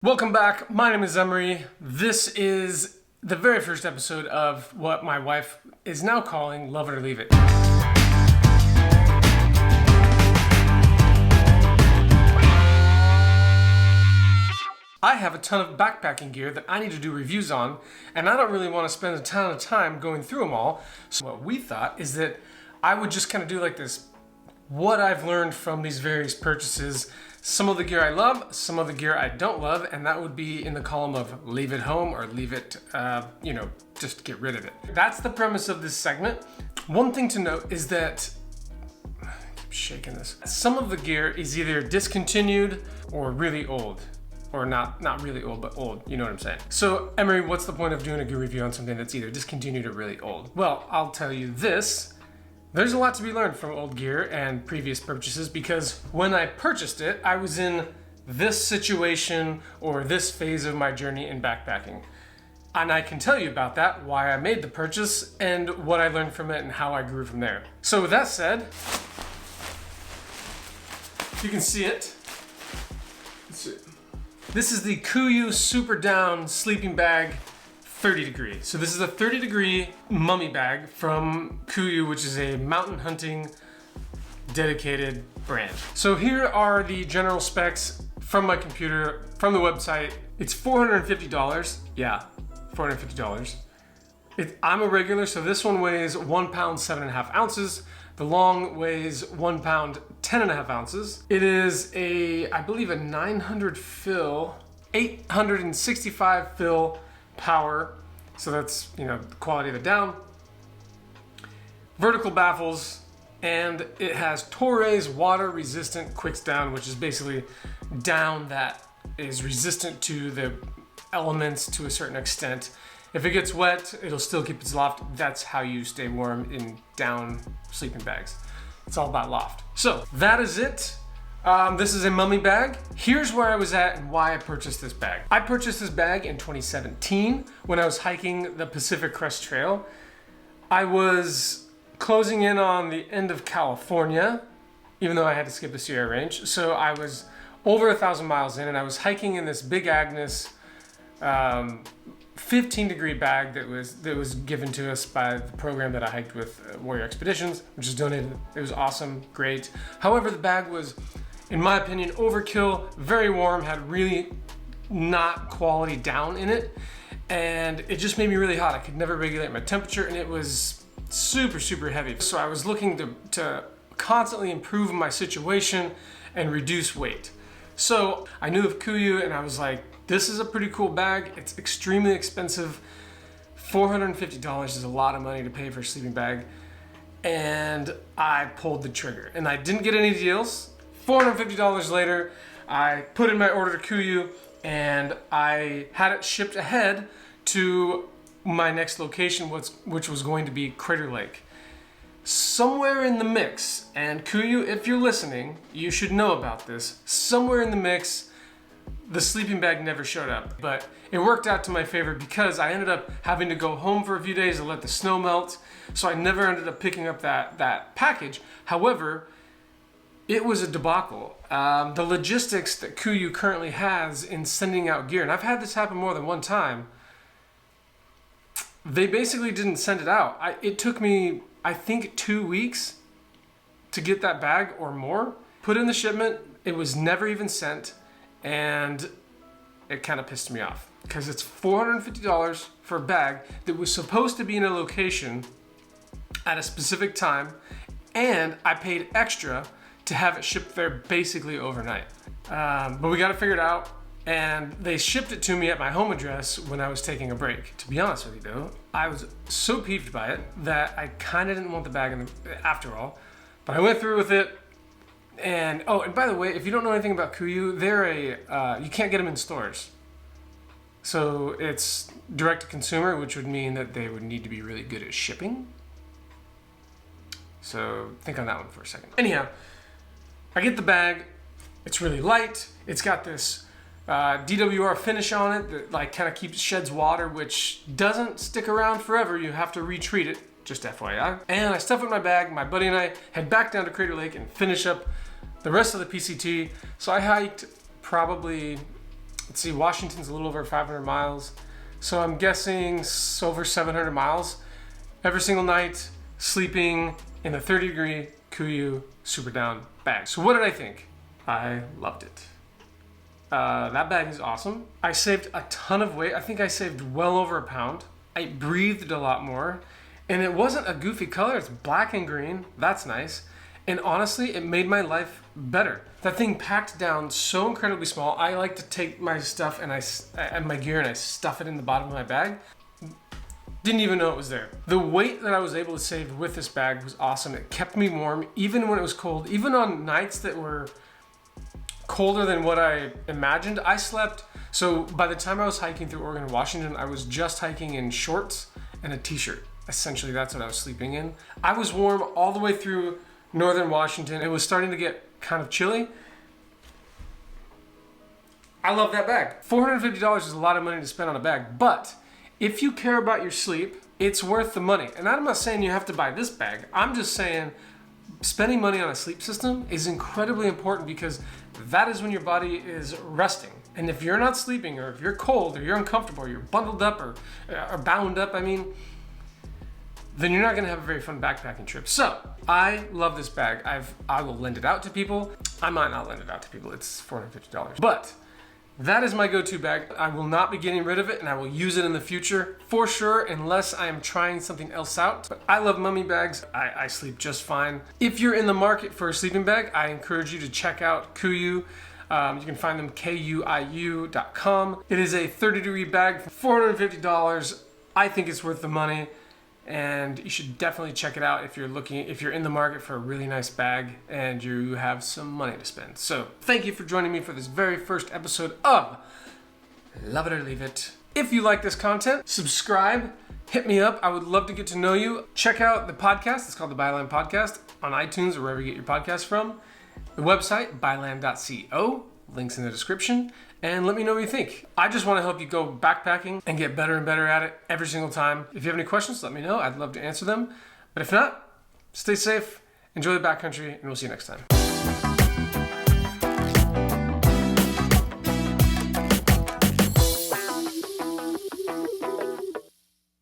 Welcome back. My name is Emory. This is the very first episode of what my wife is now calling Love It or Leave It. I have a ton of backpacking gear that I need to do reviews on, and I don't really want to spend a ton of time going through them all. So what we thought is that I would just kind of do like this, what I've learned from these various purchases, some of the gear I love, some of the gear I don't love, and that would be in the column of leave it home or leave it, just get rid of it. That's the premise of this segment. One thing to note is that, I keep shaking this, some of the gear is either discontinued or really old. Or not really old, but old, you know what I'm saying. So, Emory, what's the point of doing a gear review on something that's either discontinued or really old? Well, I'll tell you this. There's a lot to be learned from old gear and previous purchases because when I purchased it, I was in this situation or this phase of my journey in backpacking. And I can tell you about that, why I made the purchase, and what I learned from it and how I grew from there. So with that said, you can see it. This is the Kuiu Super Down sleeping bag 30 degree. So this is a 30 degree mummy bag from Kuiu, which is a mountain hunting dedicated brand. So here are the general specs from my computer, from the website. It's $450. Yeah, $450. I'm a regular, so this one weighs 1 pound, 7.5 ounces. The long weighs 1 pound, 10.5 ounces. It is I believe a 900 fill, 865 fill power. So that's, the quality of the down. Vertical baffles, and it has Torres water resistant quicks down, which is basically down that is resistant to the elements to a certain extent. If it gets wet, it'll still keep its loft. That's how you stay warm in down sleeping bags. It's all about loft. So that is it. This is a mummy bag. Here's where I was at and why I purchased this bag. I purchased this bag in 2017 when I was hiking the Pacific Crest Trail. I was closing in on the end of California, even though I had to skip the Sierra Range. So I was over 1,000 miles in, and I was hiking in this Big Agnes 15 degree bag that was given to us by the program that I hiked with Warrior Expeditions, which is donated. It was awesome, great. However, the bag was, in my opinion, overkill, very warm, had really not quality down in it, and it just made me really hot. I could never regulate my temperature, and it was super, super heavy. So I was looking to constantly improve my situation and reduce weight. So I knew of Kuiu, and I was like, this is a pretty cool bag. It's extremely expensive. $450 is a lot of money to pay for a sleeping bag. And I pulled the trigger. And I didn't get any deals. $450 later, I put in my order to Kuiu, and I had it shipped ahead to my next location, which was going to be Crater Lake. Somewhere in the mix, and Kuiu, if you're listening, you should know about this. Somewhere in the mix, the sleeping bag never showed up, but it worked out to my favor because I ended up having to go home for a few days to let the snow melt, so I never ended up picking up that package. However, it was a debacle. The logistics that Kuiu currently has in sending out gear, and I've had this happen more than one time, they basically didn't send it out. It took me, I think, 2 weeks to get that bag or more. Put in the shipment, it was never even sent. And it kind of pissed me off because it's $450 for a bag that was supposed to be in a location at a specific time, and I paid extra to have it shipped there basically overnight. But we got it figured out, and they shipped it to me at my home address when I was taking a break. To be honest with you though, I was so peeved by it that I kind of didn't want the bag after all, but I went through with it. And by the way, if you don't know anything about Kuiu, you can't get them in stores. So it's direct to consumer, which would mean that they would need to be really good at shipping. So think on that one for a second. Anyhow, I get the bag. It's really light. It's got this DWR finish on it that kind of sheds water, which doesn't stick around forever. You have to retreat it, just FYI. And I stuff it in my bag. My buddy and I head back down to Crater Lake and finish up the rest of the PCT. So I hiked probably let's see, Washington's a little over 500 miles. So I'm guessing over 700 miles every single night, sleeping in a 30-degree Kuiu super down bag. So what did I think? I loved it. That bag is awesome. I saved a ton of weight. I think I saved well over a pound. I breathed a lot more, and it wasn't a goofy color. It's black and green. That's nice. And honestly, it made my life better. That thing packed down so incredibly small. I like to take my stuff and my gear and I stuff it in the bottom of my bag. Didn't even know it was there. The weight that I was able to save with this bag was awesome. It kept me warm even when it was cold. Even on nights that were colder than what I imagined, I slept. So by the time I was hiking through Oregon and Washington, I was just hiking in shorts and a t-shirt. Essentially, that's what I was sleeping in. I was warm all the way through northern Washington. It was starting to get kind of chilly. I love that bag. $450 is a lot of money to spend on a bag, but if you care about your sleep, it's worth the money. And I'm not saying you have to buy this bag. I'm just saying spending money on a sleep system is incredibly important because that is when your body is resting. And if you're not sleeping, or if you're cold, or you're uncomfortable, or you're bundled up, or bound up, then you're not gonna have a very fun backpacking trip. So, I love this bag. I will lend it out to people. I might not lend it out to people, it's $450. But that is my go-to bag. I will not be getting rid of it, and I will use it in the future for sure, unless I am trying something else out. But I love mummy bags. I sleep just fine. If you're in the market for a sleeping bag, I encourage you to check out Kuiu. You can find them kuiu.com. It is a 30-degree bag for $450. I think it's worth the money, and you should definitely check it out if you're in the market for a really nice bag and you have some money to spend. So thank you for joining me for this very first episode of Love It or Leave It. If you like this content, subscribe, hit me up. I would love to get to know you. Check out the podcast. It's called the Byland Podcast on iTunes or wherever you get your podcasts from. The website, byland.co, links in the description, and let me know what you think. I just want to help you go backpacking and get better and better at it every single time. If you have any questions, let me know. I'd love to answer them. But if not, stay safe, enjoy the backcountry, and we'll see you next time.